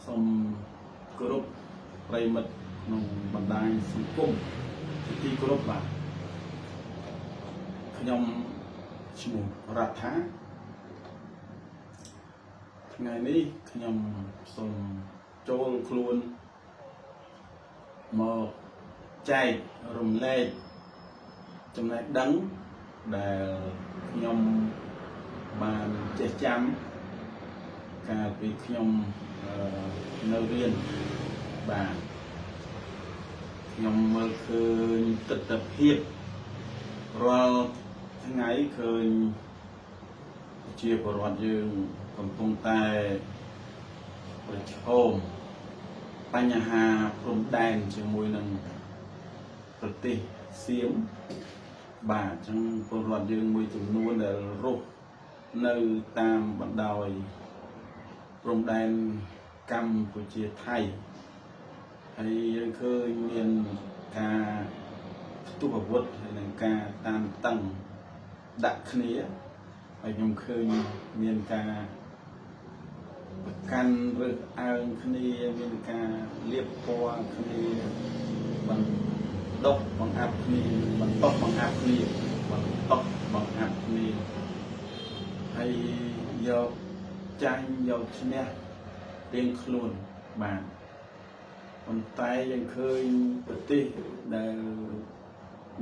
សូមគោរពប្រិយមិត្តក្នុងបណ្ដាញសង្គមជាទីគោរពបាទខ្ញុំឈ្មោះរដ្ឋាថ្ងៃនេះខ្ញុំសូមចូលខ្លួនមកចែករំលែកចំណេះដឹងដែលខ្ញុំបានចេះចាំកាលពីខ្ញុំនៅរៀនបាទខ្ញុំមើលឃើញទស្សនវិជ្ជារាល់ថ្ងៃឃើញជាពលរដ្ឋយើងកំពុងតែប្រឈមបញ្ហាព្រំដែនជាមួយនឹងប្រទេសសៀមបាទអញ្ចឹងពលរដ្ឋយើងមួយចំនួនដែលរស់នៅតាមបណ្ដោយព្រំដែនកម្ពុជាថៃហើយយើងឃើញមានការផ្ទុះអាវុធហើយនឹងការតាមតឹងដាក់គ្នាហើយខ្ញុំឃើញមានការប្រកាន់រើសអើងគ្នាមានការលៀបពណ៌គ្នាបន្ដុកបង្អាប់គ្នាបន្តបង្អាប់គ្នាបន្តបង្អាប់គ្នាហើយយកចាញ់យកឈ្នះរៀងខ្លួនបាទប៉ុន្តែយើងឃើញប្រទេសដែល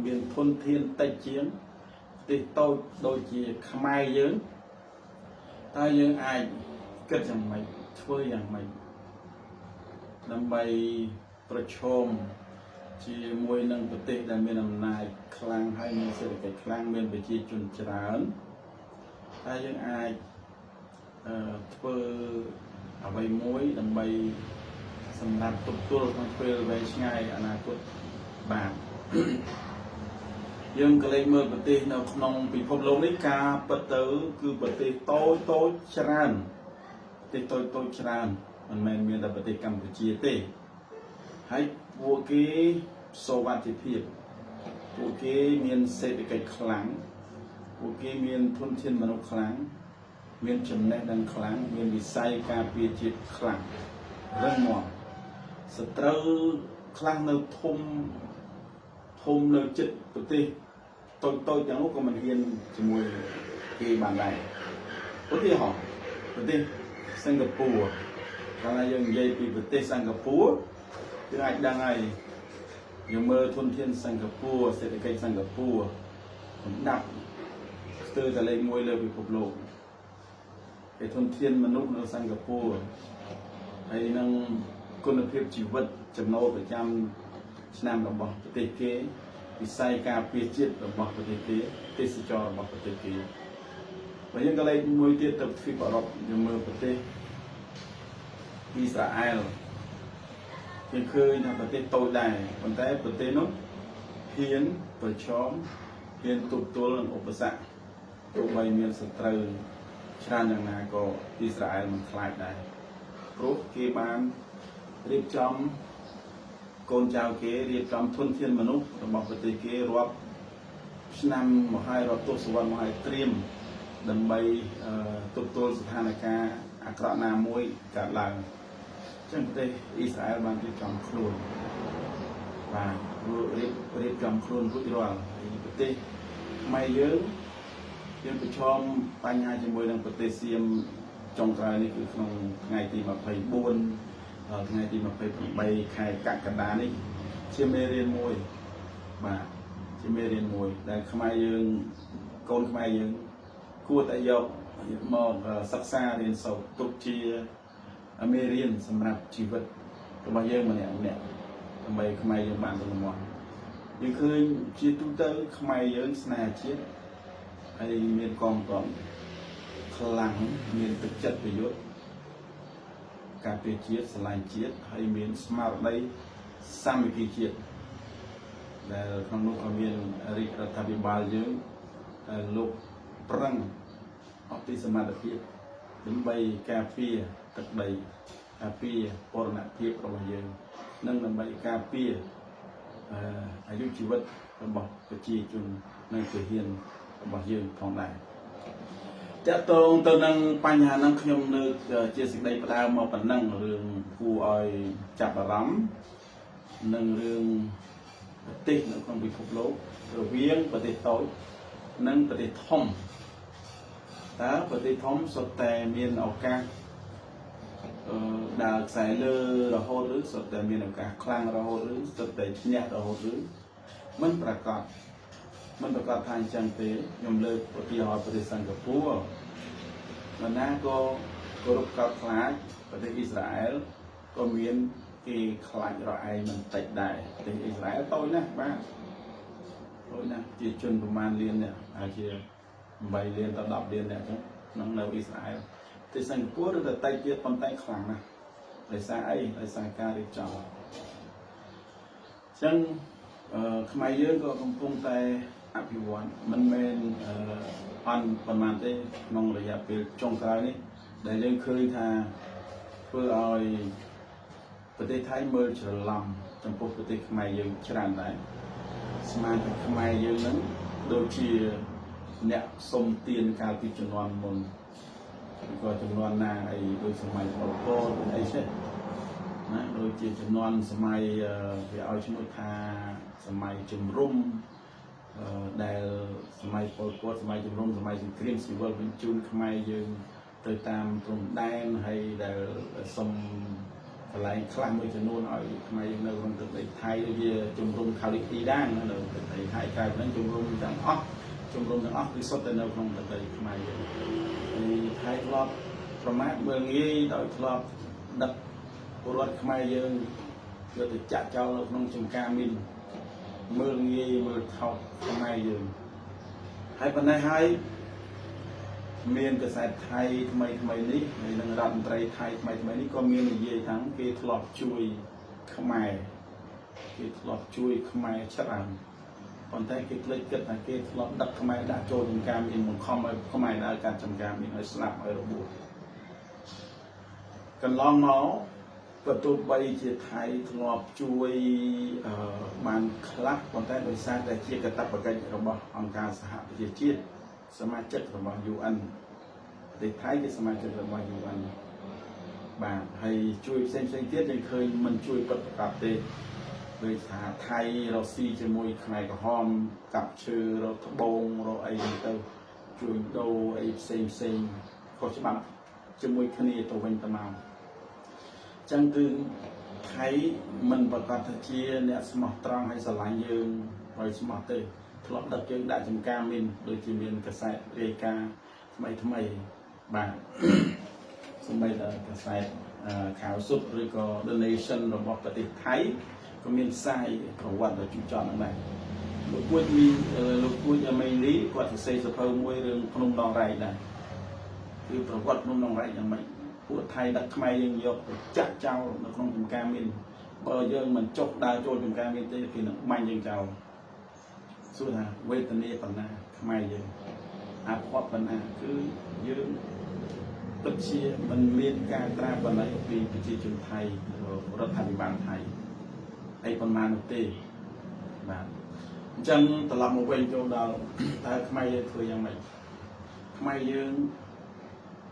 មានធនធានតិចជាងប្រទេសតូចដូចជាខ្មែរយើងតើយើងអាចគិតយ៉ាងម៉េចធ្វើយ៉ាងម៉េចដើម្បីប្រឈមជាមួយនឹងប្រទេសដែលមានអំណាចខ្លាំងហើយមានសេដ្ឋកិច្ចខ្លាំងមានប្រជាជនច្រើនតើយើងអាចធ្វើអ្វីមួយដើម្បីសម្រាប់ទប់ទល់ក្នុងពេលវែងឆ្ងាយអនាគតបាទយើងក៏លេចមើលប្រទេសនៅក្នុងពិភពលោកនេះការពិតទៅគឺប្រទេសតូចច្រើនប្រទេសតូចច្រើនមិនមែនមានតែប្រទេសកម្ពុជាទេហើយពួកគេសុវត្ថិភាពពួកគេមានសេដ្ឋកិច្ចខ្លាំងពួកគេមានធនធានមនុស្សខ្លាំងមានចំណេះដឹងខ្លាំងមានវិស័យការពារជាតិខ្លាំងរឹងមាំសត្រូវខ្លះនៅធំនៅចិត្តប្រទេសតូចទាំងនោះក៏មិនហ៊ានជាមួយគេបានដែរឧទាហរណ៍ប្រទេសសិង្ហបុរីកាលណាយើងនិយាយពីប្រទេសសិង្ហបុរីយើងអាចដឹងហើយយើងមើលធនធានសិង្ហបុរីសេដ្ឋកិច្ចសិង្ហបុរីសម្ដាប់ស្ទើរតែលេខ1លើពិភពលោកឯធនធានមនុស្សនៅសិង្ហបុរីហើយនឹងគុណភាពជីវិតចំណូលប្រចាំឆ្នាំរបស់ប្រទេសគេវិស័យការពារជាតិរបស់ប្រទេសគេទេសចររបស់ប្រទេសគេបើយើងក៏លេខមួយទៀតទៅទ្វីបអឺរ៉ុបយើងមើលប្រទេសអ៊ីស្រាអែលយើងឃើញថាប្រទេសតូចដែរប៉ុន្តែប្រទេសនោះហ៊ានប្រឈមហ៊ានទប់ទល់នឹងឧបសគ្គទោះបីមានសត្រូវច្រើនយ៉ាងណាក៏អ៊ីស្រាអែលមិនខ្លាចដែរព្រោះគេបានរៀបចំកូនចៅគេរៀបចំធនធានមនុស្សរបស់ប្រទេសគេរាប់ឆ្នាំមកហើយរាប់ទសវត្សរ៍មកហើយត្រៀមដើម្បីទប់ទល់ស្ថានភាពអាក្រក់ណាមួយកើតឡើងអញ្ចឹងប្រទេសអ៊ីស្រាអែលបានរៀបចំខ្លួនបាទរៀបចំខ្លួនរួចរាល់ហើយប្រទេសខ្មែរយើងប្រឈមបញ្ហាជាមួយនឹងប្រទេសសៀមចុងក្រោយនេះគឺក្នុងថ្ងៃទី24ថ្ងៃទី28ខែកក្កដានេះជាមេរៀនមួយបាទជាមេរៀនមួយដែលខ្មែរយើងកូនខ្មែរយើងគួរតែយកមកសិក្សារៀនសូត្រទុកជាមេរៀនសម្រាប់ជីវិតរបស់យើងម្នាក់ដើម្បីខ្មែរយើងបានទៅមុខយើងឃើញជាទូទៅខ្មែរយើងស្នេហាជាតិហើយមានកងទ័ពខ្លាំងមានទឹកចិត្តប្រយុទ្ធការពារជាតិស្រឡាញ់ជាតិហើយមានស្មារតីសាមគ្គីជាតិដែលក្នុងនោះក៏មានរាជរដ្ឋាភិបាលយើងលោកប្រឹងអស់ពីសមត្ថភាពដើម្បីការពារទឹកដីការពារបរណភាពរបស់យើងនិងដើម្បីការពារអាយុជីវិតរបស់ប្រជាជននិងទាហានរបស់យើងផងដែរ ប จะตรงตัวนั่งปัญหานั่งขยมนึกเจสิกได้ประดาวมาปันนั่งเรื่องกูอ้อยจับร้ำนั่งเรื่องติดนั่งความบิดพุกโลกระเวียงปฏิโต้นั่งปฏิทอมแต่ปฏิทอมสดแต่เมียนเอากาดาวสายเลือเราโหหรือสดแต่เมียนเอากาคลั่งเราโหหรือสดแต่เนี่ยเราโหหรือมันประกอบทางจังเตยมเลิกปฏิหารปฏิสังกับพวกมันน่าก็รบกับคลาสประเทศอิสราเอลก็มีที่คลาสเราไอมันติดได้ประเทศอิสราเอลโตนะบ้างโตนะจีจนประมาณเรียนเนี่ยอาเจียใบเรียนต่อดับเรียนเนี่ยน้องเราอิสราเอลที่สิงคโปร์เราไต่เยอะตอนไต่คลังนะเลยสร้างไอ้เลยสร้างการริบจอฉะนั้นขมายเยอะก็คงคงแต่อภิวัตมันเป็นอันประมาณที่น้องระยะเป็นจงกลางนี่ได้เรื่องเคยทาเพื่อเอาประเทศไทยเมื่อจะลำจำพวกประเทศขมายเยอะชนะได้สมาชิกขมายเยอะนั้นโดยที่เนี่ยสมเตียนการพิจารณามนก็จำนวนนาไอ้โดยสมัยพอลโกไอ้เช่นนะโดยที่จำนวนสมัยไปเอาชนุทาสมัยจุ่มรุ่มได้สมัยพอลโกสมัยจุ่มรุ่มสมัยสิงครีมสิเวอร์เป็นจูนขมายยืนโดยตามตรงแดนให้ได้สมอะไรคลั่งไปจำนวนเอาขมายยืนในวันตึกในไทยโดยจุ่มรุ่มคาลิตีด้านนั่นเลยในไทยกลายเป็นจุ่มรุ่มดังอ๊อกจุ่มรุ่มดังอ๊อกที่สุดในเราของตึกขมายยืนไทยทลอบประมาทเมืองนี้โดยทลอบดักบุรุษขมายยืนโดยจัดเจ้าเราក្នុងចំការមីនមើលងាយមើលថោកខ្មែរយើងហើយប៉ុន្តែហើយមានកសែតថៃថ្មីនេះនឹងរដ្ឋមន្ត្រីថៃថ្មីនេះក៏មាននិយាយថាគេធ្លាប់ជួយខ្មែរច្រើនប៉ុន្តែគេភ្លេចគិតថាគេធ្លាប់ដឹកខ្មែរដាក់ចូលចំការមានបង្ខំឲ្យខ្មែរដើរកាត់ចំការមានឲ្យស្លាប់ឲ្យរបួសកន្លងមកប្រទូបីជាថៃធ្លាប់ជួយបានខ្លះប៉ុន្តែដោយសារតែជាកាតព្វកិច្ចរបស់អង្គការសហប្រជាជាតិសមាជិករបស់ UN ប្រទេសថៃជាសមាជិករបស់ UN បាទហើយជួយផ្សេងទៀតយើងឃើញមិនជួយពិតប្រាកដទេដោយថាថៃរកស៊ីជាមួយខ្មែរក្រហមកាប់ឈើរកត្បូងរកអីទៅជួយដូរអីផ្សេងខុសច្បាប់ជាមួយគ្នាទៅវិញទៅមកចឹងគឺថៃមិនប្រកាសថាជាអ្នកស្មោះត្រង់ឲ្យស្រឡាញ់យើងហើយស្មោះទេធ្លាប់ដឹកយើងដាក់ចំការមានដូចជាមានកសែតរាយការណ៍ថ្មីបាទសម្រាប់កសែតข่าวសុទ្ធឬក៏ The Nation របស់ប្រទេសថៃក៏មានផ្សាយប្រវត្តិដ៏ជូរចត់ហ្នឹងដែរលោកគួចអាមេលីគាត់សរសេរសភៅមួយរឿងភ្នំដងរែកដែរគឺប្រវត្តិភ្នំដងរែកយ៉ាងម៉េចពួកថៃដឹកខ្មែរយើងយកទៅចាក់ចោលនៅក្នុងចំការមានបើយើងមិនចុះដើរចូលចំការមានទេគេនឹងបាញ់យើងចោលសួរថាវេទនាប៉ុណ្ណាខ្មែរយើងអាផតប៉ុណ្ណាគឺយើងពិតជាមិនមានការត្រាស់បណ្ដៃពីប្រជាជនថៃរដ្ឋាភិបាលថៃអីប៉ុន្មាននោះទេបាទអញ្ចឹងត្រឡប់មកវិញចូលដល់តើខ្មែរយើងធ្វើយ៉ាងម៉េចខ្មែរយើង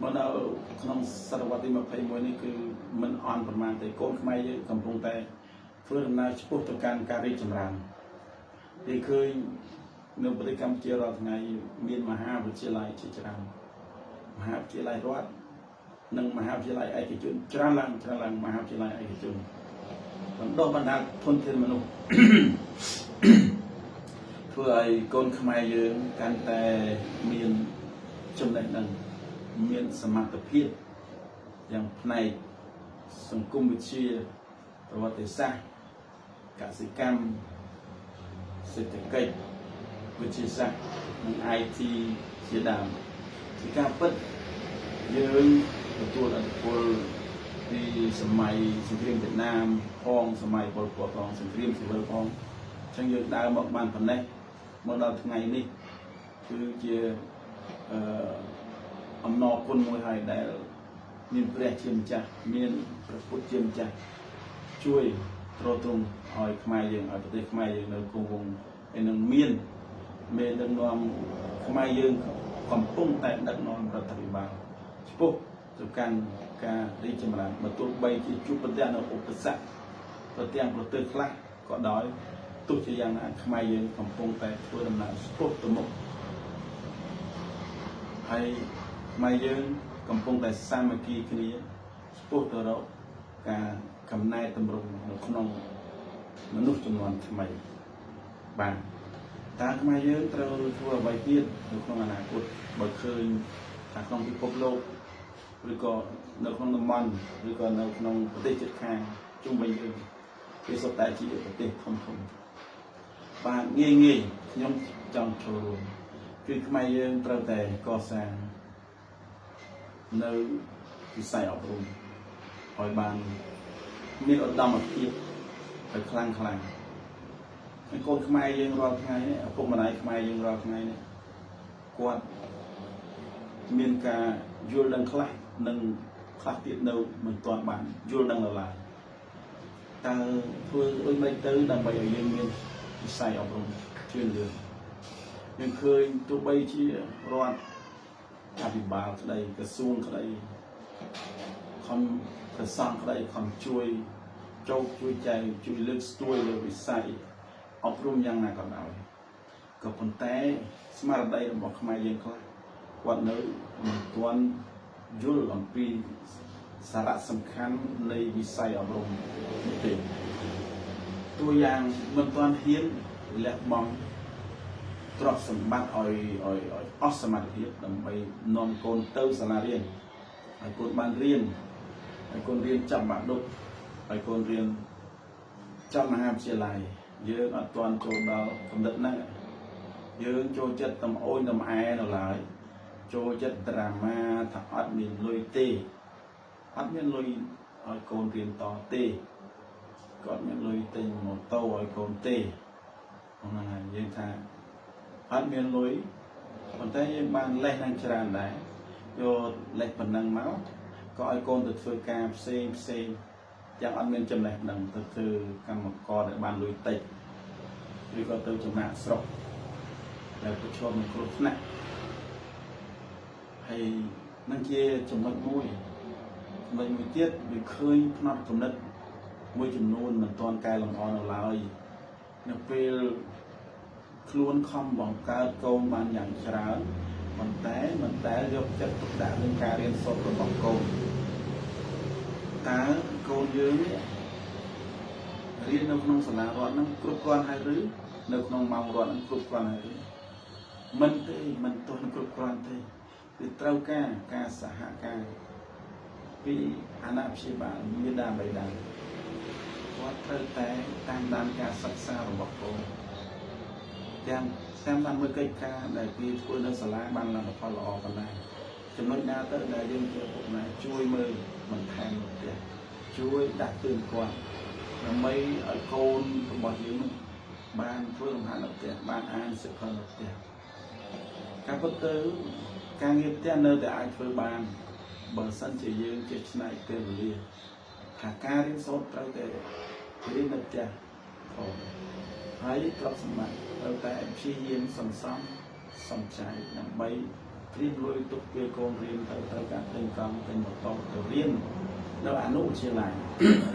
មកដល់ក្នុងសតវត្សទី21នេះគឺមិនអន់ប្រមាណទេកូនខ្មែរយើងកំពុងតែធ្វើដំណើរឆ្ពោះទៅកាន់ការរីកចម្រើនគេឃើញនៅប្រទេសកម្ពុជារាល់ថ្ងៃមានមហាវិទ្យាល័យជាច្រើនមហាវិទ្យាល័យរដ្ឋនិងមហាវិទ្យាល័យឯកជនច្រើនឡើងមហាវិទ្យាល័យឯកជនបណ្ដុះបណ្ដាលធនធានមនុស្សធ្វើឲ្យកូនខ្មែរយើងកាន់តែមានចំណេះដឹងមានសមត្ថភាពយ៉ាងផ្នែកសង្គមវិទ្យាប្រវត្តិសាស្ត្រកសិកម្មសេដ្ឋកិច្ចវិទ្យាសាស្ត្រនិង IT ជាដើមជាការពិតយើងទទួលឥទ្ធិពលពីសម័យសង្គ្រាមវៀតណាមផងសម័យប៉ុលពតផងសង្គ្រាមស៊ីវិលផងអញ្ចឹងយើងដើរមកបានប៉ុណ្ណេះមកដល់ថ្ងៃនេះគឺជាអំណរគុណមួយហើយដែលមានព្រះជាម្ចាស់មានព្រះពុទ្ធជាម្ចាស់ជួយទ្រទ្រង់ឲ្យខ្មែរយើងឲ្យប្រទេសខ្មែរយើងនៅគង់វង្សហើយនឹងមានមេដឹកនាំខ្មែរយើង កំពុងតែដឹកនាំរដ្ឋាភិបាលចំពោះទៅកាន់ការរីកចម្រើនបើទោះបីជាជួបប្រទះនៅឧបសគ្គប្រទេសខ្លះក៏ដោយទោះជាយ៉ាងណាខ្មែរយើងកំពុងតែធ្វើដំណើរឆ្ពោះទៅមុខហើយខ្មែរយើងកំពុងតែសាមគ្គីគ្នាឆ្ពោះទៅរកការកំណែតម្រង់នៅក្នុងមនុស្សចំនួនថ្មីបាទតើខ្មែរយើងត្រូវធ្វើអ្វីទៀតនៅក្នុងអនាគតបើឃើញថាក្នុងពិភពលោកឬក៏នៅក្នុងតំបន់ឬក៏នៅក្នុងប្រទេសជិតខាងជុំវិញយើងវាសុទ្ធតែជាប្រទេសធំបាទងាយខ្ញុំចង់ចូលរួមគឺខ្មែរយើងត្រូវតែកសាងនៅវិស័យអប់រំឲ្យបានមានឧត្តមភាពឲ្យខ្លាំងហើយកូនខ្មែរយើងរាល់ថ្ងៃឪពុកម្ដាយខ្មែរយើងរាល់ថ្ងៃនេះគាត់មានការយល់ដឹងខ្លះនិងខ្លះទៀតនៅមិនទាន់បានយល់ដឹងឡើយតើធ្វើដូចម៉េចទៅដើម្បីឲ្យយើងមានវិស័យអប់រំជឿនលឿនយើងឃើញទោះបីជារដ្ឋអភិបាលក្តីក្រសួងក្តីខំប្រសង់ក្តីខំជួយចែកជួយលើកស្ទួយលើវិស័យអប់រំយ៉ាងណាក៏ដោយក៏ប៉ុន្តែស្មារតីរបស់ខ្មែរយើងខ្លះគាត់នៅមិនទាន់យល់អំពីសារៈសំខាន់នៃវិស័យអប់រំនេះទេតួយ៉ាងមិនទាន់ហ៊ានលះបង់ទ្រព្យសម្បត្តិឲ្យអស់សមត្ថភាពដើម្បីនាំកូនទៅសាលារៀនឲ្យកូនបានរៀនឲ្យកូនរៀនចាប់បាក់ឌុបឲ្យកូនរៀនចាប់មហាវិទ្យាល័យយើងអត់ទាន់ចូលដល់កម្រិតហ្នឹងយើងចូលចិត្តតំអូនតំអែនៅឡើយចូលចិត្តដ្រាម៉ាថាអត់មានលុយទេអត់មានលុយឲ្យកូនរៀនតទេគាត់មានលុយទិញម៉ូតូឲ្យកូនទេហ្នឹងហើយយើងថាអត់មានលុយប៉ុន្តែយើងបានលេសនឹងច្រើនដែរយកលេសប៉ុណ្ណឹងមកក៏ឲ្យកូនទៅធ្វើការផ្សេងយ៉ាងអត់មានចំណេះដឹងទៅធ្វើកម្មករដែលបានលុយតិចឬក៏ទៅចំណាក់ស្រុកដែលប្រឈមនឹងគ្រោះថ្នាក់ហើយនឹងជាចំណុចមួយទៀតវាឃើញផ្នត់គំនិតមួយចំនួនមិនទាន់កែលម្អនៅឡើយនៅពេលខ្លួនខំបង្កើតកូនបានយ៉ាងច្រើនប៉ុន្តែមិនដែលយកចិត្តទុកដាក់នឹងការរៀនសូត្ររបស់កូនតើកូនយើងរៀននៅក្នុងសាលារដ្ឋហ្នឹងគ្រប់គ្រាន់ហើយឬនៅក្នុងម៉ោងរដ្ឋហ្នឹងគ្រប់គ្រាន់ហើយឬមិនទេមិនទាន់គ្រប់គ្រាន់ទេគឺត្រូវការសហការពីអាណាព្យាបាលមាតាបិតាគាត់ត្រូវតែតាមដានការសិក្សារបស់កូនទាំងតាមដានមើលកិច្ចការដែលគេធ្វើនៅសាលាបានលទ្ធផលល្អប៉ុណ្ណាចំណុចណាទៅដែលយើងជាពុកម្ដាយជួយមើលបន្ថែមទៀតជួយដាក់ទឿនគាត់ដើម្បីឲ្យកូនរបស់យើងបានធ្វើលំហាត់នៅផ្ទះបានអានសិក្ខានៅផ្ទះការពិតទៅការងារផ្ទះនៅតែអាចធ្វើបានបើសិនជាយើងចេះច្នៃពេលវេលាថាការរៀនសូត្រត្រូវតែរៀននៅផ្ទះផងហើយទ្រព្យសម្បត្តិត្រូវតែព្យាយាមសន្សំសំចៃដើម្បីត្រៀមលុយទុកពេលកូនរៀនទៅត្រូវការទិញកង់ទិញម៉ូតូទៅរៀននៅអនុវិទ្យាល័យ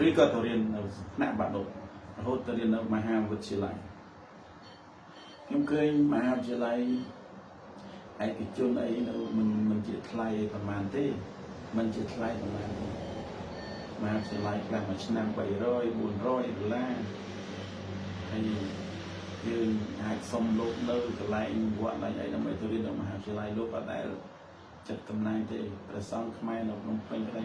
ឬក៏ទៅរៀននៅថ្នាក់បាក់ឌុបរហូតទៅរៀននៅមហាវិទ្យាល័យខ្ញុំឃើញមហាវិទ្យាល័យឯកជនអីនៅមិនជាថ្លៃប្រហែលទេមិនជាថ្លៃប្រហែលទេមហាវិទ្យាល័យខ្លះមួយឆ្នាំ300 400ដុល្លារហើយយើងអាចសុំលោកនៅកន្លែងវត្តអីដើម្បីទៅរៀននៅមហាវិទ្យាល័យលោកអត់ដែលចិត្តកំណាញ់ទេព្រះសង្ឃខ្មែរនៅក្នុងពេញក្តី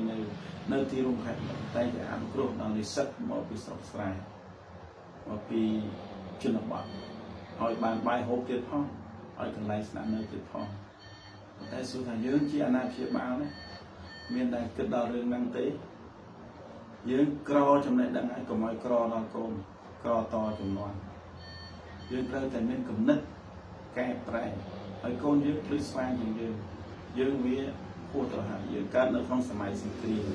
នៅទីរួមខេត្តតែជាអនុគ្រោះដល់និស្សិតមកពីស្រុកស្រែមកពីជនបទឲ្យបានបាយហូបទៀតផងឲ្យកន្លែងស្នាក់នៅទៀតផងតែសួរថាយើងជាអាណាព្យាបាលណាមានតែគិតដល់រឿងហ្នឹងទេយើងក្រចំណេះដឹងហើយកុំឲ្យក្រដល់កូនក្រតជំនាន់យើងត្រូវតែមានគំនិតកែប្រែហើយកូនយើងភ្លឺស្វាងជាងយើងវាពោះទៅហើយយើងកើតនៅក្នុងសម័យសង្គ្រាម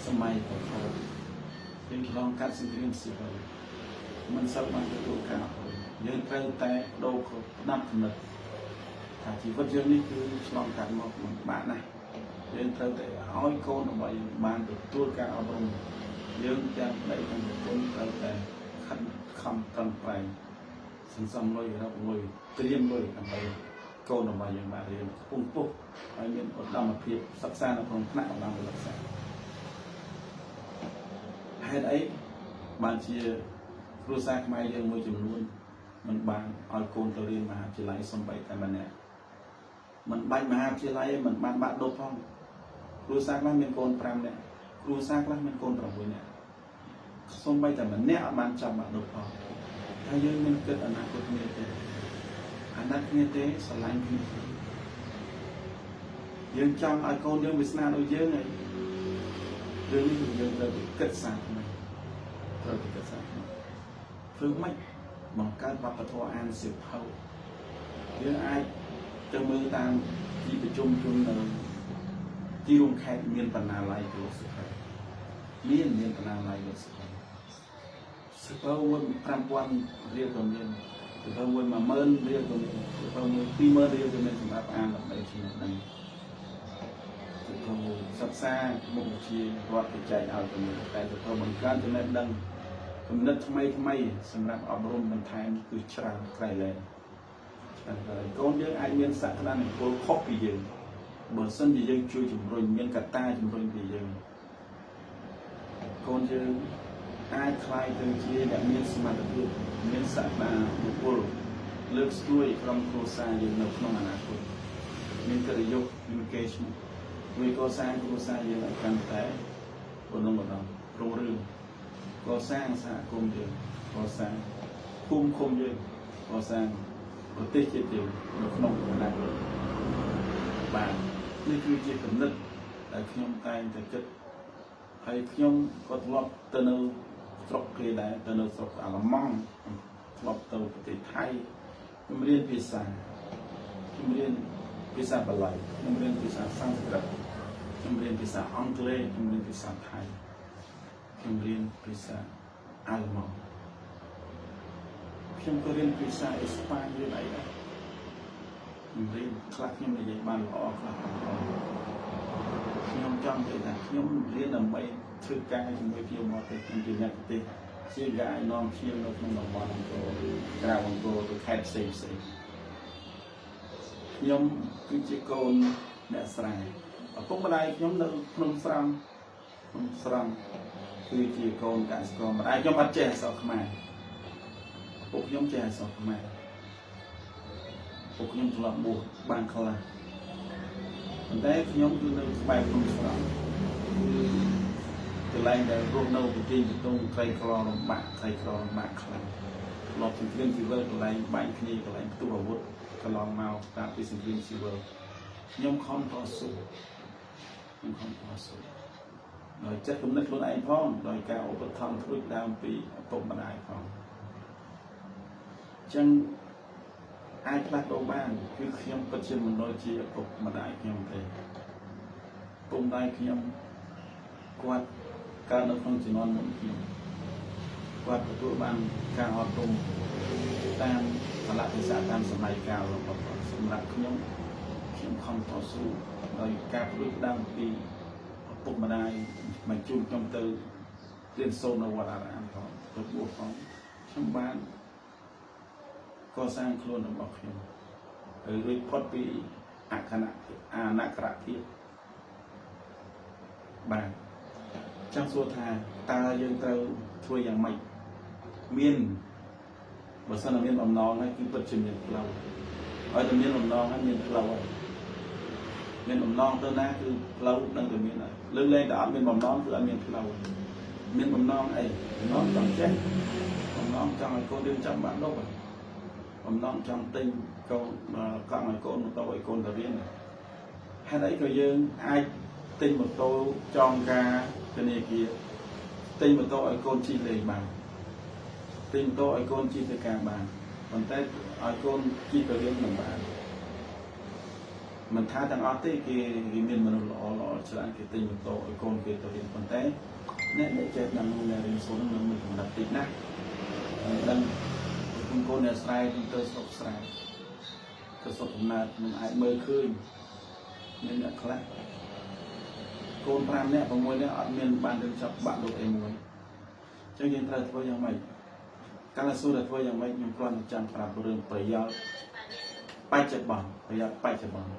សម័យប្រខោយើងឆ្លងកាត់សង្គ្រាមស៊ីវិលមិនសូវបានទទួលការអប់រំយើងត្រូវតែបដូរផ្ដាប់គំនិត ថាជីវិតយើងនេះគឺឆ្លងកាត់មកមិនបានណាយើងត្រូវតែឲ្យកូនដើម្បីបានទទួលការអប់រំយើងទាំងប្តីទាំងប្រពន្ធត្រូវតែខិតខំប្រឹងប្រែងសន្សំលុយរកលុយត្រៀមលុយដើម្បីកូនរបស់យើងបានរៀនខ្ពង់ខ្ពស់ហើយមានឧត្តមភាពសិក្សានៅក្នុងថ្នាក់បណ្ដាលសិក្សាហេតុអីបានជាគ្រួសារខ្មែរយើងមួយចំនួនមិនបានឲ្យកូនទៅរៀនមហាវិទ្យាល័យសំបីតែម្នាក់មិនបាច់មហាវិទ្យាល័យមិនបានបាក់ដប់ផងគ្រួសារខ្លះមានកូន5នាក់គ្រួសារខ្លះមានកូន6នាក់សំបីតែម្នាក់អត់បានចាំបាក់ដប់ផងហើយយើងមិនគិតអនាគតគ្នាទេអាណត្តិគ្នាទេស្រឡាញ់គ្នាយើងចង់ឲ្យកូនយើងវាស្នាដូចយើងហើយរឿងនេះយើងត្រូវគិតសាថ្មីត្រូវគិតសាថ្មីធ្វើម៉េចបង្កើតវប្បធម៌អានសៀវភៅយើងអាចទៅមើលតាមទីប្រជុំជននៅទីរួមខេត្តមានបណ្ណាល័យលោកសៀវភៅមានបណ្ណាល័យលោកសៀវភៅសៀវភៅមួយ 5,000 រៀលក៏មានសៀវភៅមួយ 10,000 រៀលក៏មានសៀវភៅមួយ 20,000 រៀលក៏មានសម្រាប់អានដើម្បីចំណេះដឹងសៀវភៅមួយសិក្សាមុខវិជ្ជារដ្ឋវិច័យឲ្យទៅមានតែសៀវភៅបង្កើនចំណេះដឹងគំនិតថ្មីសម្រាប់អប់រំបន្ថែមគឺច្រើនក្រៃលែងហើយកូនយើងអាចមានសក្តានុពលខុសពីយើងបើសិនជាយើងជួយជំរុញមានកត្តាជំរុញពីយើងកូនយើងអាចខ្លាយទៅជាអ្នកមានសមត្ថភាពមានសក្តានុពលលើកស្ទួយក្រុមគ្រួសារយើងនៅក្នុងអនាគតមានកិត្តិយស communication វាកសាងគ្រួសារយើងឲ្យកាន់តែបំណងរុងរឿងកសាងសហគមន៍យើងកសាងភូមិឃុំយើងកសាងប្រទេសជាតិយើងនៅក្នុងអនាគតបាទនេះគឺជាគំនិតដែលខ្ញុំតែងតែគិតហើយខ្ញុំក៏ធ្លាប់ទៅនៅស្រុកគេដែរទៅនៅស្រុកអាល្លឺម៉ង់ធ្លាប់ទៅប្រទេសថៃខ្ញុំរៀនភាសាបាលីខ្ញុំរៀនភាសាសំស្ក្រឹតខ្ញុំរៀនភាសាអង់គ្លេសខ្ញុំរៀនភាសាថៃខ្ញុំរៀនភាសាអាល្លឺម៉ង់ខ្ញុំក៏រៀនភាសាអេស្ប៉ាញរៀនអីដែរខ្ញុំរៀនខ្លះខ្ញុំនិយាយបានល្អខ្លះអត់ល្អខ្ញុំចង់និយាយថាខ្ញុំរៀនដើម្បីធ្វើការជាមួយភ្ញៀវមកទៅខ្ញុំជាអ្នកប្រទេសជាការឲ្យនាំភ្ញៀវនៅក្នុងតំបន់អង្គរក្រៅអង្គរទៅខេត្តផ្សេងខ្ញុំគឺជាកូនអ្នកស្រែឪពុកម្ដាយខ្ញុំនៅភ្នំស្រង់គឺជាកូនកសិករម្ដាយខ្ញុំអត់ចេះអក្សរខ្មែរពួកខ្ញុំចេះអក្សរខ្មែរពួកខ្ញុំធ្លាប់បួសបានខ្លះប៉ុន្តែខ្ញុំគឺនៅក្បែរភ្នំស្រង់កន្លែងដែលរស់នៅប្រទេសបន្ទង់ក្រីក្រលំបាកខ្លាំងធ្លាប់សង្គ្រាមស៊ីវិលកន្លែងបាញ់គ្នាកន្លែងផ្ទុះអាវុធកន្លងមកតាមពីសង្គ្រាមស៊ីវិលខ្ញុំខំតស៊ូដោយចិត្តគំនិតខ្លួនឯងផងដោយការឧបត្ថម្ភធ្វើដើមពីឪពុកម្ដាយផងអញ្ចឹងអាចផ្លាស់ប្ដូរបានគឺខ្ញុំពិតជាមិនដូចជាឪពុកម្ដាយខ្ញុំទេឪពុកម្ដាយខ្ញុំគាត់កើតនៅក្នុងជំនាន់មុនខ្ញុំគាត់ទទួលបានការអប់រំតាមកលៈទេសៈតាមសម័យកាលរបស់គាត់សម្រាប់ខ្ញុំខំតស៊ូដោយការផ្ដួចផ្ដើមពីឪពុកម្ដាយមកជួបខ្ញុំទៅរៀនសូត្រនៅវត្តអារាមផងទៅបួសផងខ្ញុំបានកសាងខ្លួនរបស់ខ្ញុំហើយរួចផុតពីអនក្ខរភាពបាទចង់សួរថាតើយើងត្រូវធ្វើយ៉ាងម៉េចមានបើសិនតែមានបំណងហើយគឺពិតជាមានផ្លូវហើយតែមានបំណងហើយមានផ្លូវហើយមានបំណងទៅណាគឺផ្លូវនឹងតែមានហើយលើកលែងតែអត់មានបំណងគឺអត់មានផ្លូវមានបំណងអីបំណងចង់ចេះបំណងចង់ឲ្យកូនយើងចាំបានដល់បំណងចង់ទិញកូនកង់ឲ្យកូនម៉ូតូឲ្យកូនទៅរៀនហេតុអីក៏យើងអាចទិញម៉ូតូចងការធនាគារទិញម៉ូតូឲ្យកូនជិះលេងបានទិញម៉ូតូឲ្យកូនជិះទៅការបានប៉ុន្តែឲ្យកូនជិះទៅរៀនមិនបានមិនថាទាំងអស់ទេគេមានមនុស្សល្អច្រើនគេទិញម៉ូតូឲ្យកូនគេទៅរៀនប៉ុន្តែអ្នកចេះដល់អ្នករៀនសូត្រនឹងមានកម្រិតតិចណាស់ដឹងកូនអ្នកស្រែទៅស្រុកស្រែក ប្រសពកំណើតមិនអាចមើលឃើញមានអ្នកខ្លះកូន5នាក់6នាក់អត់មានបានរៀនចប់បាក់លោកអីមួយអញ្ចឹងយើងត្រូវធ្វើយ៉ាងម៉េចកាលសួរធ្វើយ៉ាងម៉េចខ្ញុំគ្រាន់តែចាំប្រាប់រឿងប្រយោជន៍បច្ចុប្បន្នប្រយោជន៍បច្ចុប្បន្ន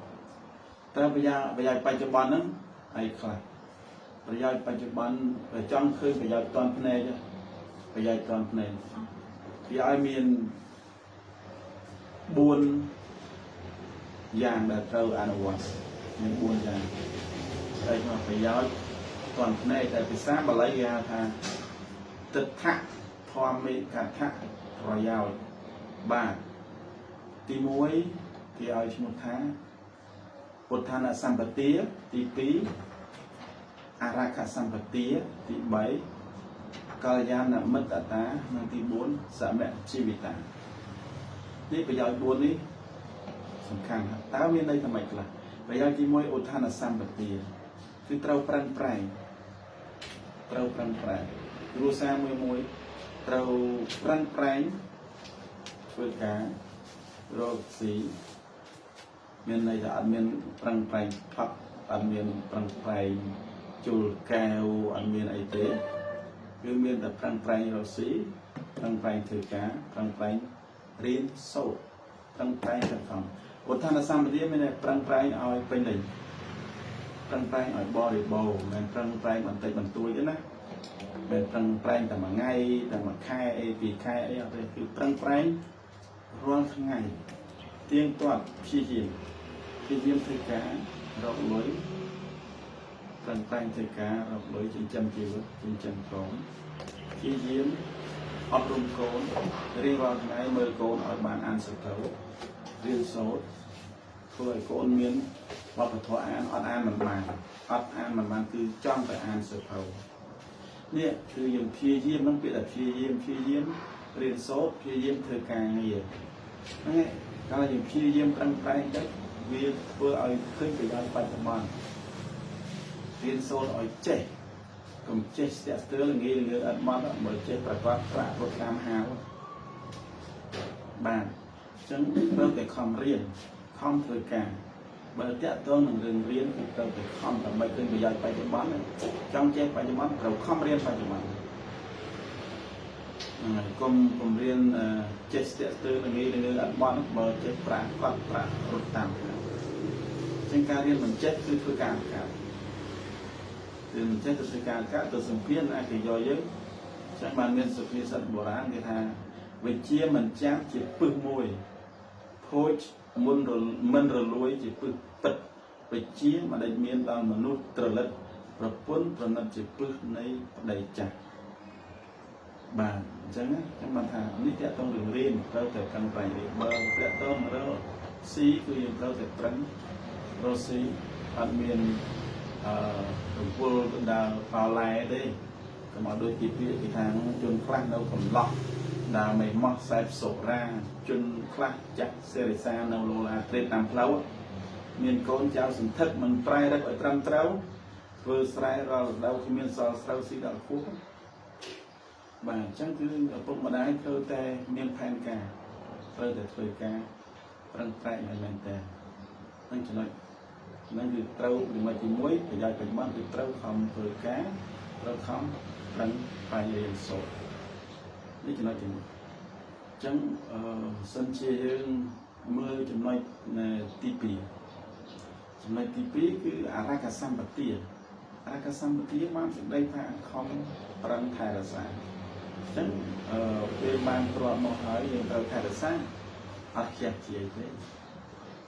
តើប្រយោជន៍បច្ចុប្បន្នហ្នឹងអីខ្លះប្រយោជន៍បច្ចុប្បន្នចង់ឃើញប្រយោជន៍តនភ្នែកប្រយោជន៍តនភ្នែកវាឲ្យមាន4យ៉ាងដែលត្រូវអនុវត្តមាន4យ៉ាងហើយមកប្រយោជន៍តនភ្នែកតែភាសាបាលីគេហៅថាទិដ្ឋៈធម្មិកថាប្រយោជន៍បាទទី1គេឲ្យឈ្មោះថាពុទ្ធានសម្បទាទី2អរខសម្បទាទី3កល្យាណមិត្តតានិងទី4សមជីវិតានេះប្រយោជន៍4នេះសំខាន់តើមានន័យថាម៉េចខ្លះប្រយោជន៍ទី1ឧទ្ធានសម្បទាគឺត្រូវប្រឹងប្រែងគ្រួសារមួយត្រូវប្រឹងប្រែងធ្វើការរកស៊ីមានន័យថាអត់មានប្រឹងប្រែងផឹកអត់មានប្រឹងប្រែងជុលកែវអត់មានអីទេគឺមានតែប្រឹងប្រែងរកស៊ីប្រឹងប្រែងធ្វើការប្រឹងប្រែងរៀនសូត្រប្រឹងប្រែងទាំងផងឧទ្ធានសម្បទាមានតែប្រឹងប្រែងឲ្យពេញលេញប្រឹងប្រែងឲ្យបរិបូរណ៍មិនប្រឹងប្រែងបន្តិចបន្តួចទេណាមិនប្រឹងប្រែងតែមួយថ្ងៃតែមួយខែអី2ខែអីអត់ទេគឺប្រឹងប្រែងរាល់ថ្ងៃទៀងទាត់ព្យាយាមធ្វើការរកលុយប្រឹងប្រែងធ្វើការរកលុយចិញ្ចឹមជីវិតចិញ្ចឹមកូនព្យាយាមអប់រំកូនរៀនរាល់ថ្ងៃមើលកូនឲ្យបានអានសៀវភៅរៀនសូត្រធ្វើឲ្យកូនមានវប្បធម៌អានអត់អានមិនបានគឺចង់តែអានសៀវភៅនេះគឺយើងព្យាយាមនឹងពាក្យថាព្យាយាមរៀនសូត្រព្យាយាមធ្វើការងារហ្នឹងឯងកាលយើងព្យាយាមប្រឹងប្រែងទៅវាធ្វើឲ្យឃើញប្រយោជន៍បច្ចុប្បន្នរៀនសូត្រឲ្យចេះកុំចេះស្ទាក់ស្ទើរល្ងាអត់មកមើលចេះប្រកបប្រាក់រត់តាមហាវបាទអញ្ចឹងត្រូវតែខំរៀនខំធ្វើការបើតាក់ទងនឹងរឿងរៀនគឺត្រូវតែខំដើម្បីឃើញប្រយោជន៍បច្ចុប្បន្នចង់ចេះបច្ចុប្បន្នត្រូវខំរៀនបច្ចុប្បន្នកុំរៀនចេះស្ទាក់ស្ទើរល្ងាអត់មកបើចេះប្រាក់រត់តាមហាវអញ្ចឹងការរៀនមិនចេះគឺធ្វើការអង្ការគឺមិនចេះទៅធ្វើការកាត់ទៅសម្ពាធអាចគេយកយើងចឹងបានមានសុភាសិតបុរាណគេថាវិជ្ជាមិនចាំជាពឹសមួយខូចមិនរលួយជាពឹសពិតវិជ្ជាមិនដែលមានដល់មនុស្សត្រលិតប្រពន្ធប្រណិតជាពឹសនៃប្តីចាស់បាទអញ្ចឹងបានថានេះតើតើរឿងរៀនត្រូវតែកាន់ប្រែងរៀនបើតើតើរកស៊ីគឺយើងត្រូវតែប្រឹងរកស៊ីអត់មានរំពុលដើរប៉ោឡែទេកុំឲ្យដូចជាពាក្យគេថាជនខ្លះនៅកំឡោះដើរមិនម៉ោះខ្សែសុរាជនខ្លះចាក់សេរីសានៅលោឡាត្រេតតាមផ្លូវមានកូនចៅសន្ធឹកមិនប្រែរឹកឲ្យត្រឹមត្រូវធ្វើស្រែរាល់រដូវគ្មានសល់ស្រូវស៊ីដល់ខ្ពស់បាទអញ្ចឹងគឺឪពុកម្ដាយត្រូវតែមានផែនការត្រូវតែធ្វើការប្រឹងប្រែងឲ្យមែនតើនឹងចំណុចហ្នឹងគឺត្រូវចំណុចទី1ប្រយោជន៍បច្ចុប្បន្នគឺត្រូវខំធ្វើការត្រូវខំប្រឹងប្រែងរៀនសូត្រនេះចំណុចទី1អញ្ចឹងសិនជាយើងមើលចំណុចទី2ចំណុចទី2គឺអរខសម្បទាបានសេចក្តីថាខំប្រឹងថែរក្សាអញ្ចឹងពេលបានទ្រាំមកហើយយើងត្រូវថែរក្សាអត់ខ្ជះខ្ជាយទេ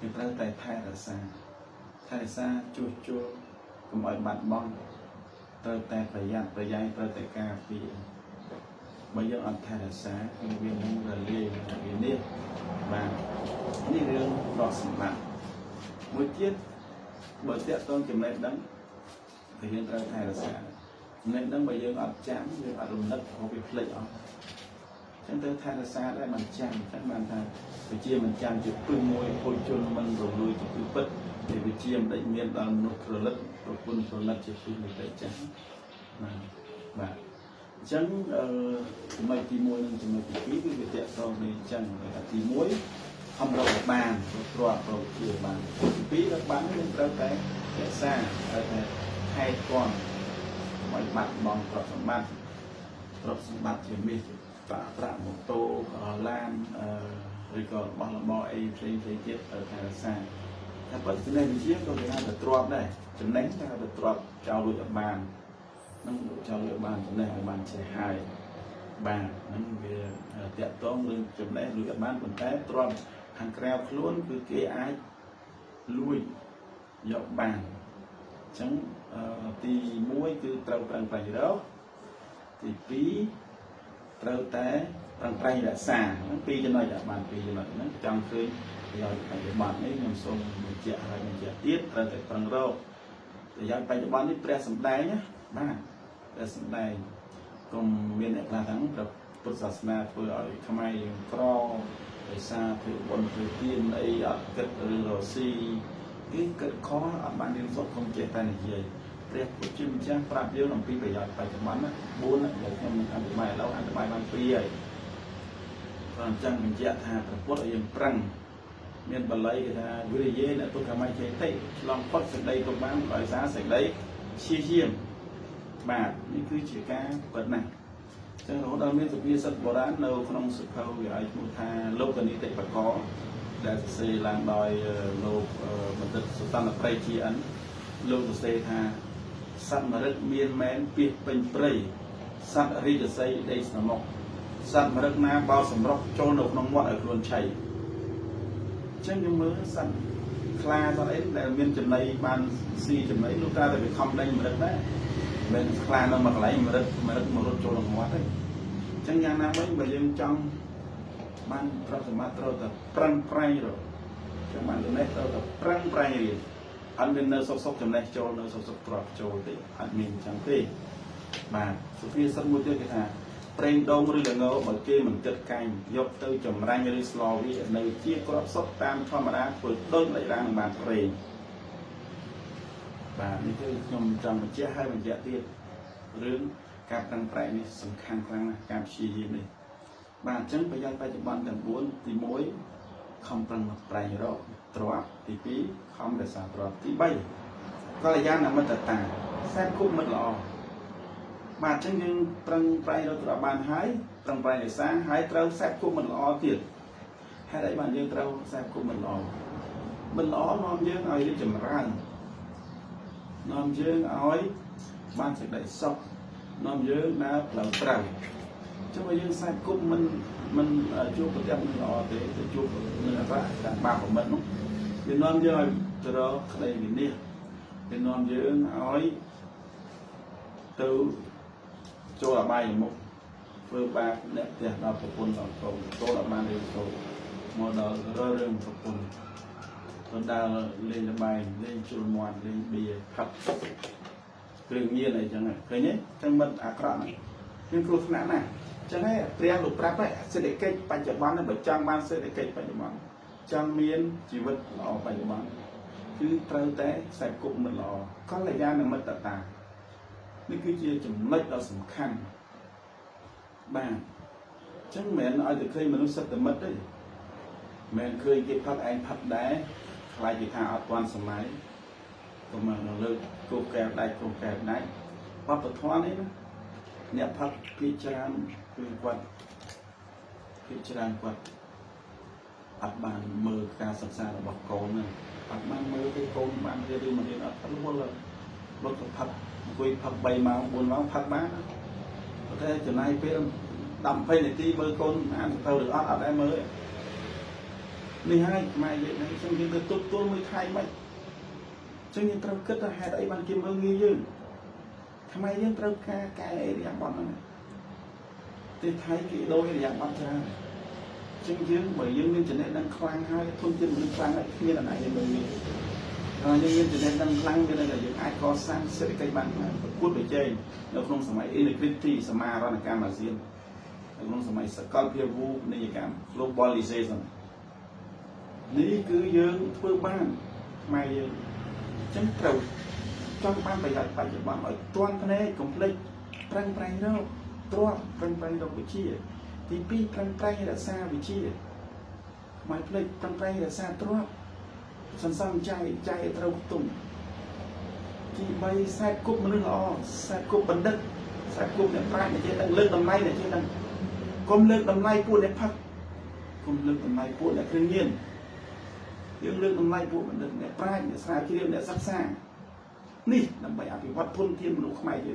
យើងត្រូវតែថែរក្សាជួសជុលកុំឲ្យបាត់បង់ត្រូវតែប្រយ័ត្នប្រយែងត្រូវតែការពារបើយើងអត់ថែរក្សាគឺវានឹងរលាយវានេះបាទនេះរឿងរកសម្បត្តិមួយទៀតបើតាក់ទងចំណេះដឹងគឺយើងត្រូវថែរក្សាចំណេះដឹងបើយើងអត់ចាំយើងអត់រំលឹកក៏វាភ្លេចអស់ចឹងត្រូវថែរក្សាដែរមិនចាំចឹងបានថាវិជាមិនចាំជាពឹសមួយពលជនមិនរលួយជាពឹសពិតវិជាមិនដេចមានដល់មនុស្សក្រលិតប្រពន្ធប្រណិតជាពឹសនៃតែចាស់បាទអញ្ចឹងចំណុចទី1និងចំណុចទី2គឺវាតាក់ទងគ្នាអញ្ចឹងទី1 không đâu bàn rồi rồi chiều bàn phí các bán những đâu cái để xa hay còn mọi mặt mong trọt sầm mặt thì mi trả một tô lan rồi còn bao là bao ấy trên chết ở thành xaถ้าเปิดที่ในวิเชียรก็จะได้ตรวจได้จำแนกได้ตรวจเจ้าลุยบานนั่งเจ้าลุยบานจำแนกบานเสียหายบานนั่นเวเตะต้องเรื่องจำแนกลุยบานคนแท้ตรวจทางแกลวล้วนคือเกอ้ายลุยยกบานฉันตีมวยคือเตาตังไปแล้วตีปีเตาแต่ตังไปละสางนั่นปีจะหน่อยบานปีจะหน่อยนั่นจังคือrồiปัจจุบันนี้ยังทรงมันเจาะอะไรมันเจาะติดเราแต่ฟังเราแต่ยังปัจจุบันนี้แปรสำได้เนี่ยบ้างแปรสำได้ก็มีในกลางทั้งแบบพุทธศาสนาเพื่ออะไรทำไมกรอไปซาเพื่อบนเพื่อเตียนไอ้เกิดหรือโรซีที่เกิดข้อบ้านเรียนสดคงเจตนาเยี่ยเรียกผู้จิ้มแจ้งปราบเยอะหนุ่มปีประหยัดปัจจุบันนะบุญนะเดี๋ยวมันอันใหม่แล้วอันใหม่มันเปรี้ยตอนจังมันเจาะทางแต่พุทธยังปรังเมียนบาลัยก็วิริยะเนี่ยตัวทำไมใช้เตะลองพอดสิ่งใดตรงบ้างลอยซ้าสิ่งใดเชี่ยมบาทนี่คือเชี่ยก้าเปิดหนักจังหวะเราเมียนสุพีสัตว์โบราณเราขนมสุขเขาอย่างไอ้มูทาโลกนี้เตะปะกอแต่เซลางดอยโลกมันจะสุดตั้งแต่ไปเชียนโลกเซธาสัตว์มรดเมียนแมนเปียกเป็นเปรย์สัตว์ริจะใส่ได้สมองสัตว์มรดน้าเบาสำรอกโจนกน้องวัดไอ้ครวนชัยฉันยังมือสั่นคลาตอนนี้แต่เมียนจำในบ้านซีจำในลูกตาแต่ไปคำได้มาได้เป็นคลาเรามาไหลมาได้โจรหัวได้ฉันยังน้ำไม่ไปยังจังบ้านพระสมมาตรแต่ปรังไพรหรอจังบ้านตรงนี้เราแต่ปรังไพรเรียนอันเป็นเนื้อสกจำในโจรเนื้อสกตรอกโจรที่อันมีจังที่มาสุขีสัตว์มุดเยอะกันฮะเปล่งดงหรือเงาบางทีมันเกิดการยกตัวจมรังหรือสโลวีในที่กรอบสดตามธรรมดาเปิดต้นไหลร่างบางเปล่งแบบนี้คือยมจำมันเชื่อให้มันเยอะที่เรื่องการตั้งใจนี่สำคัญครั้งนะการชี้ยิ้มนี่บางจังไปยังปัจจุบันแต่บุญที่มวยคำตั้งใจเราตรวจที่ปีคำแต่สารตรวจที่ใบก็ระยะนั้นมันต่างแทรกคุกมันหล่อบาดจังยังตรังไปเราตระบานหายตรังไปในสางหายเต้าแซบคุมันล้อเตียดให้ได้บานยังเต้าแซบคุมันล้อนอนเยอะเอาได้จำรังนอนเยอะเอาบ้านจะได้ซอกนอนเยอะนะเราตรังจะมายังแซบคุมันจูบประจำมันล้อเตะจูบเนื้อพระการบาของมันนู้นเป็นนอนเยอะจะรอใครนี่เป็นนอนเยอะเอาตัวโจรบายอย่างมุกเพื่อปากเนี่ยเดี๋ยวเราประคุณเราโจรบายเรื่องโจมอดเรื่องประคุณตอนดาวเล่นบายเล่นจุลมวนเล่นเบียร์ขับเรื่องนี้อะไรจังไงเคยเนี้ยจังมันอักระนี่ยังครูขนาดน่ะจังไงเรียนหลุดปรับไปเสด็จเกยปัจจุบันนั่นแบบจังบ้านเสด็จเกยปัจจุบันจังเมียนชีวิตเราปัจจุบันคือเติมแต่ใส่กุมมันเราก็ระยะหนึ่งมันต่างนี่คือจุดเล็กเราสำคัญบ้างฉันเหมือนเอาแต่เคยมนุษย์สัตว์มัดได้เหมือนเคยเก็บพักไอ้พักได้ใครจะหาอัตวันสมัยก็มาเราเลิกโกแกได้โกแกได้วัดปฐานนี่นะเนี่ยพักพิจารณาคือกวัดพิจารณากวัดอัดบานมือการศึกษาระบบโกนนะอัดบานมือที่โกนบานเรียนมาเรียนอัดทั้งหมดเลยรถพักคุยพักใบมาบุญมาพักบ้านโอเคจะนายเพื่อนดำไปในที่มือคนอ่านเท่าหรืออัดได้มือนี่ให้มาอย่างนี้ฉันยังจะตุ๊บตัวมือไทยไหมฉันยังตระกัดหาไอ้บางกิมมืองี้ยืนทำไมยังตระกัดแกอย่างบ้านนั่นที่ไทยกี่โลอย่างบ้านจ้าฉันยืนbởiยืนnênจะได้ดังคลังให้ทุ่มเทมันคลังไอ้ที่อะไรอย่างมืองี้ยังจะได้ดังคลังก็ได้อย่างไอ้ก่อสร้างเศรษฐกิจบ้านพูดไปเจนเราคงสมัยอินฟินิตี้สมาร์นการมาเซียนเราคงสมัยสกอตเพียวูในการ globalization นี่คือยืนเพื่อบ้านมายืนฉันเติมtrong ban bài dạy phải bạn ở toàn thân này complete prang prang đâu toàn prang prang đâu vị trí thì pi prang prang đã xa vị trí mai plek tam tay là xa trọ sẵn sàng chạy trâu tùng thì bay xa cúp mà nâng o xa cúp bắn đất xa cúp này phải này chứ đang lướt tầm nay này chứ đang con lướt tầm nay buôn để phát con lướt tầm nay buôn để tự nhiên những lướt tầm nay buôn bắn đất để phải để xa kia để sắc xa nè làm bài áp vật thôn thiên một lúc mày chứ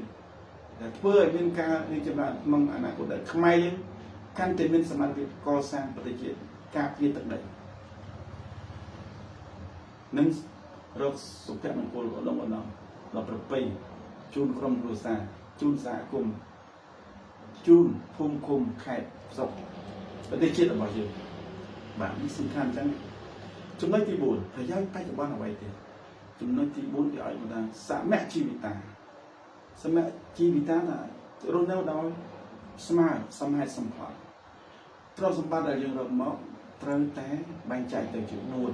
để phơi bên ca đi cho bạn mong anh của đời mày căn tiền bên sầm việt co sang và thể hiện ca viên tận đây nâng rốt sụp thép mình cô lỗ lông ở đó là bậc chun krom rosa chun xã cùng chun phum khum khẹt dọc và thể hiện là bao nhiêu bạn đi sinh than chẳng chúng nói thì buồn thời gian tay của bạn là vậy thì chúng nói thì buồn thì ai mà ta xã mẹ chi bị ta xã mẹ chi bị ta là rồi đâu đó smile xăm hai xăm phải trong sông ba đại dương rộng máu trơn té bay chạy từ chuyện buồn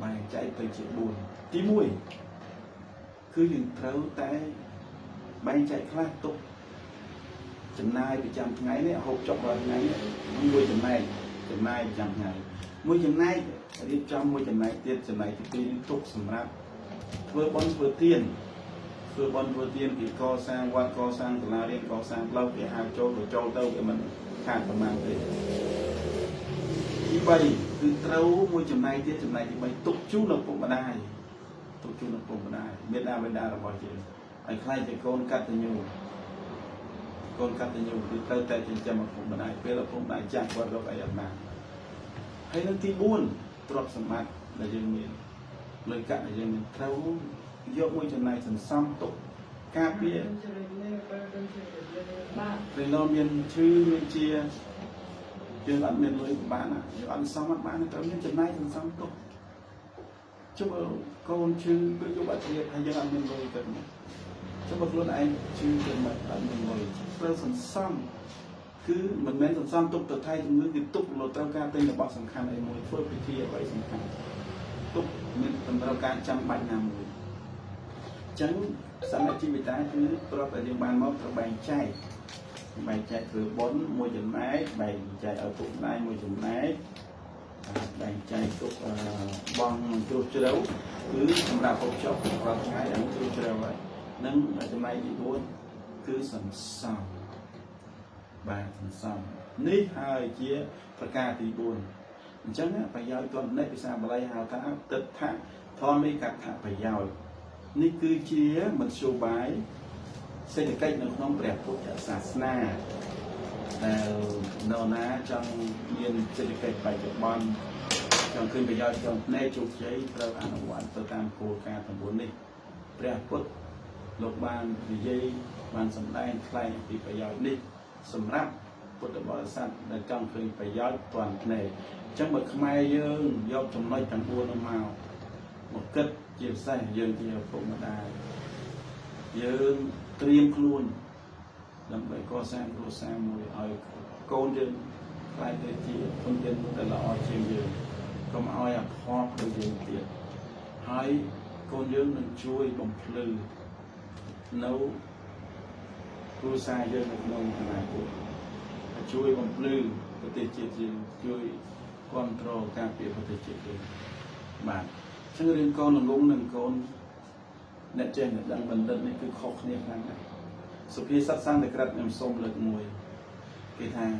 bay chạy từ chuyện buồn tí mũi cứ dừng trâu té bay chạy khác tục chừng nay bị chậm ngày này hộp chọc vào ngày mùi chừng này bị chậm ngày mùi chừng nay đi trong mùi chừng này tiết chừng này thì đi tục sầm rạp vừa bón vừa tiền thì co sang qua co sang từ la đến co sang lâu thì hai châu rồi châu đâu để mình khaiประมาณthếที่ใบคือเต้ามวยจำนายที่จำนายที่ใบตุกจูนเราปมมาได้ตุกจูนเราปมมาได้เบียดาเราบอกเจอไอ้ใครจะโกนกัดตัวยูคือเต้าแต่จริงจะมาปมมาได้เพื่อเราปมได้จากว่าเราไปอย่างนั้นให้นักที่บุญตรวจสมัครในยังมีเลยกัดในยังมีเต้ายกมวยจำนายสันซ้ำตุกกาเบียrồi lo miền chư miền chia chưa ăn miền lưới của bạn à nếu ăn xong mắt bạn thì miền chân này thì xong tốt chúc con chư với các bạn thiệt hay giờ ăn miền lưới cần chúc bác luôn anh chư cần mà ăn miền lưới tôi sẵn xong cứ mình men sẵn xong tốt từ thay trong nước thì tốt lột tao ca tên là bảo sẵn khăn này mùi phơi bị thiệt vậy sẵn khăn tốt mình tầm tao ca trăm bạch nào mùi trắng sẵn là chi bị tá cứ tôi phải dùng bàn móc cho bàn chay bài chạy từ 4 môi trường máy bài chạy ở tụng này môi trường máy bài chạy tục bong chuột chơi đấu cứ chúng ta phục chọc vào cái ấn chuột chơi đấu vậy nâng ở trong này thì 4 cứ sẵn sàng bài sẵn sàng nít hai chia tất cả thì buồn chẳng á phải giao con nét bị sao mà lấy hào thả tật thả thon mấy cặp thả phải giao nít cứ chia mình số bài xây dựng cách nó không đẹp của xã na nó ná trong miền xây dựng cách bài chụp bon trong khi bây giờ trong nay chụp giấy tôi ăn ở quán tôi tam cô ca tầm 4 này đẹp của lục ban thì dây ban sầm đai khai thì bây giờ đi sầm ráp của tập bảo sát là trong khi bây giờ toàn này trong bậc mai dương do trong nói chẳng buôn nó màu một cách chiều say dương chiều phụ mà đài dươngเตรียมครูนลำไปก่อสร้างมวยเอาโกนเดินใครได้ที่คนเดินแต่ละอ้อยเชียงยืนก็มาอ้อยพอกโดยยืนเตียนให้โกนยืนมันช่วยบ่มพลือnấuครูซายืนมันนงขนาดกูช่วยบ่มพลือปฏิจิตยืนช่วยคอนโทรลการเปลี่ยนปฏิจิตยืนบาทฉันเรียนโกนหนึ่งโกนเน็ตเจนดังบันเดินนี่คือขอกเนี่ยครั้งนั้นสุพีสัตสร้างแต่กระดับน้ำส้มเลือดมวยกีทาง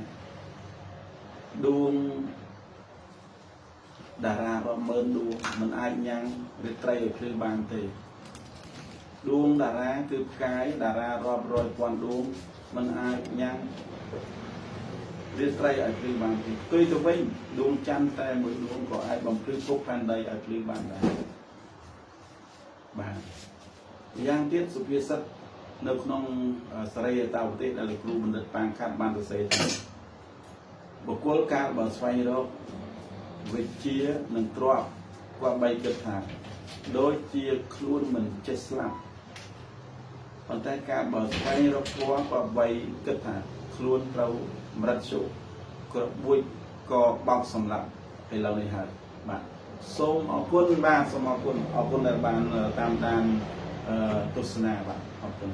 ดวงดาราเราเมินดวงมันอายยังหรือไตรคือบางเตดวงดาราคือกายดารารอบรอยควันดวงมันอายยังหรือไตรอคือบางเตเคยตัววิ่งดวงจันทร์แต่มือดวงก็อายบ่มคือพวกพันใดอคือบางใดบางย่างเทียบสุภิสัตในขนมสระยะตาวเตอะไรครูบันทึกปางคาดบานตัวเสดบุคคลการบางสไฟโรวิเชียหนึ่งตรอกกว่าใบเกิดหาโดยเชียครูนเหมือนเจสลับตอนแต่การบางสไฟโรกว่าใบเกิดหาครูนเรามรัดโชกระบุยก็บางสำหรับให้เราในหาดมาส้มเอาคนบ้านส้มเอาคนในบ้านตามตุสนาบ้านเอาคน